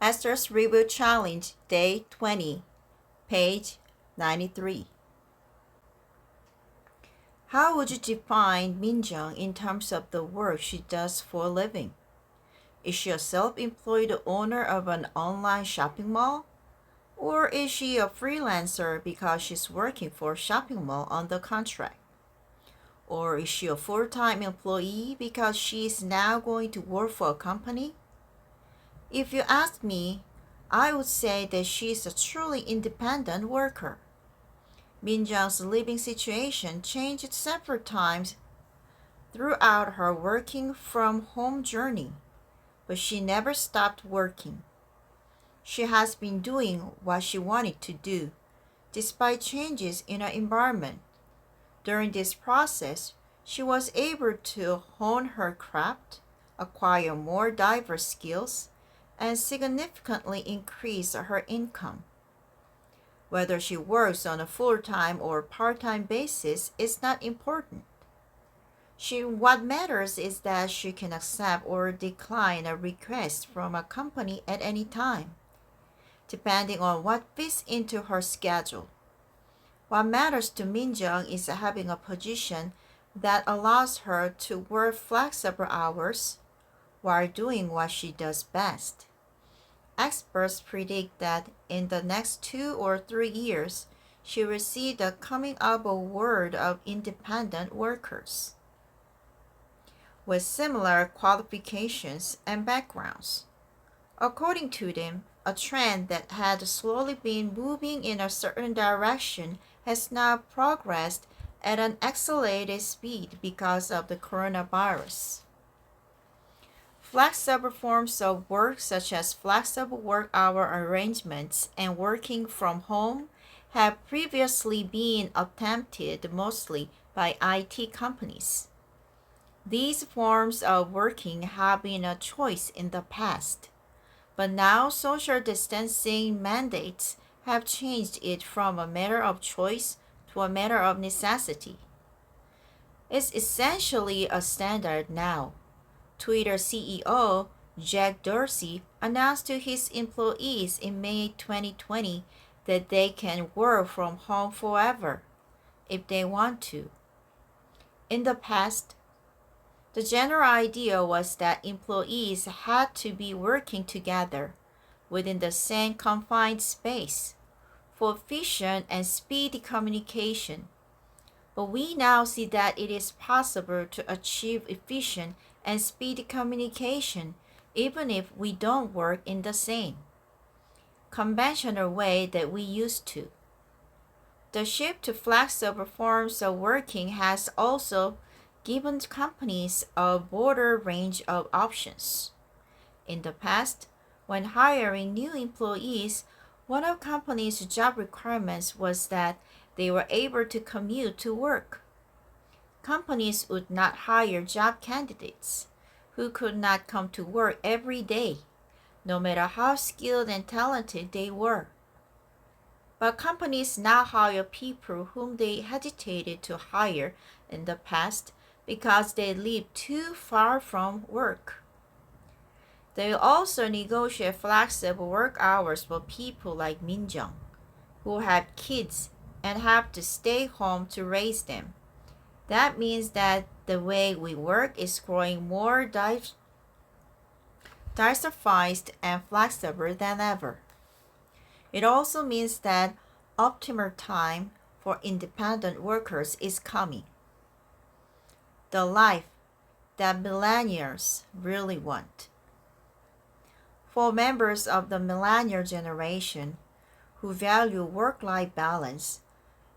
Esther's Reboot Challenge, Day 20, page 93. How would you define Minjung in terms of the work she does for a living? Is she a self-employed owner of an online shopping mall? Or is she a freelancer because she's working for a shopping mall on the contract? Or is she a full-time employee because she is now going to work for a company? If you ask me, I would say that she is a truly independent worker. Minjung's living situation changed several times throughout her working from home journey, but she never stopped working. She has been doing what she wanted to do, despite changes in her environment. During this process, she was able to hone her craft, acquire more diverse skills, and significantly increase her income. Whether she works on a full-time or part-time basis is not important. What matters is that she can accept or decline a request from a company at any time, depending on what fits into her schedule. What matters to Minjung is having a position that allows her to work flexible hours while doing what she does best. Experts predict that in the next 2 or 3 years, she will see the coming of a world of independent workers with similar qualifications and backgrounds. According to them, a trend that had slowly been moving in a certain direction has now progressed at an accelerated speed because of the coronavirus. Flexible forms of work such as flexible work hour arrangements and working from home have previously been attempted mostly by IT companies. These forms of working have been a choice in the past, but now social distancing mandates have changed it from a matter of choice to a matter of necessity. It's essentially a standard now. Twitter CEO Jack Dorsey announced to his employees in May 2020 that they can work from home forever if they want to. In the past, the general idea was that employees had to be working together within the same confined space for efficient and speedy communication. But we now see that it is possible to achieve efficient and speedy communication even if we don't work in the same conventional way that we used to. The shift to flexible forms of working has also given companies a broader range of options. In the past, when hiring new employees, one of companies' job requirements was that they were able to commute to work. Companies would not hire job candidates who could not come to work every day, no matter how skilled and talented they were. But companies now hire people whom they hesitated to hire in the past because they live too far from work. They also negotiate flexible work hours for people like Minjung, who have kids and have to stay home to raise them. That means that the way we work is growing more diversified and flexible than ever. It also means that optimal time for independent workers is coming. The life that millennials really want. For members of the millennial generation who value work-life balance,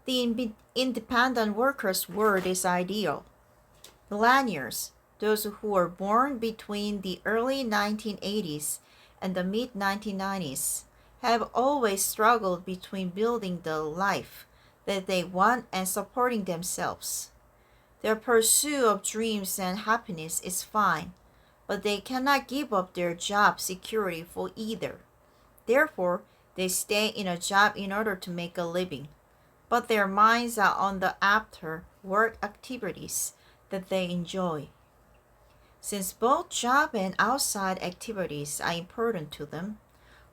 the independent workers' world is ideal. Millennials, those who were born between the early 1980s and the mid-1990s, have always struggled between building the life that they want and supporting themselves. Their pursuit of dreams and happiness is fine, but they cannot give up their job security for either. Therefore, they stay in a job in order to make a living, but their minds are on the after-work activities that they enjoy. Since both job and outside activities are important to them,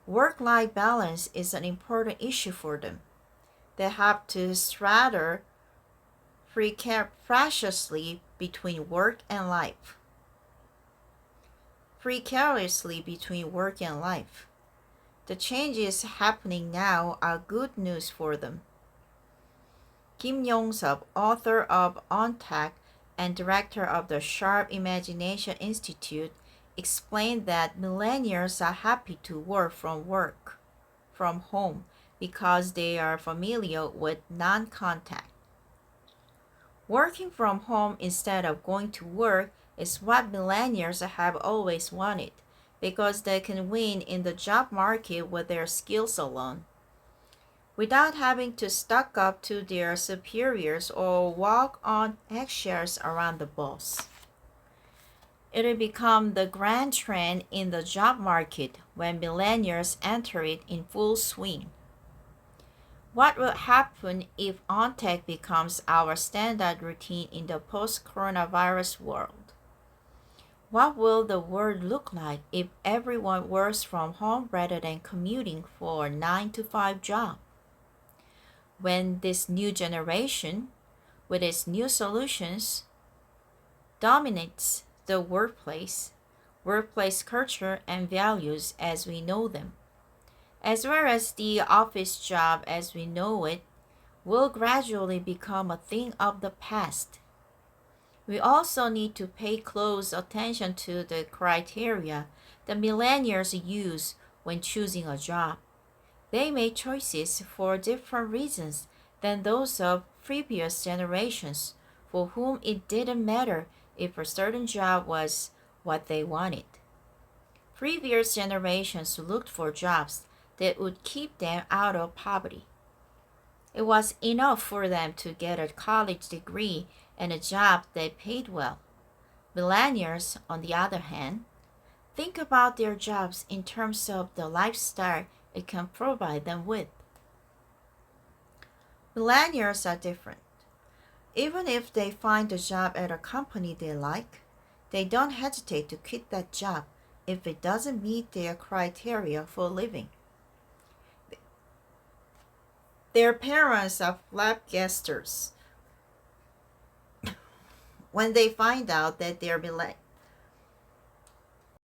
Work-life balance is an important issue for them. They have to straddle precariously between work and life. Precariously between work and life. The changes happening now are good news for them. Kim Yong-sub, author of On Tech and director of the Sharp Imagination Institute, explained that millennials are happy to work from home because they are familiar with non-contact. Working from home instead of going to work is what millennials have always wanted because they can win in the job market with their skills alone, without having to stuck up to their superiors or walk on eggshells around the boss. It'll become the grand trend in the job market when millennials enter it in full swing. What will happen if on-tech becomes our standard routine in the post-coronavirus world? What will the world look like if everyone works from home rather than commuting for a 9 to 5 job? When this new generation, with its new solutions, dominates the workplace culture and values as we know them, as well as the office job as we know it, will gradually become a thing of the past. We also need to pay close attention to the criteria the millennials use when choosing a job. They made choices for different reasons than those of previous generations, for whom it didn't matter if a certain job was what they wanted. Previous generations looked for jobs that would keep them out of poverty. It was enough for them to get a college degree and a job that paid well. Millennials, on the other hand, think about their jobs in terms of the lifestyle it can provide them with. Millennials are different. Even if they find a job at a company they like, they don't hesitate to quit that job if it doesn't meet their criteria for living. Their parents are flabbergasted when they find out that their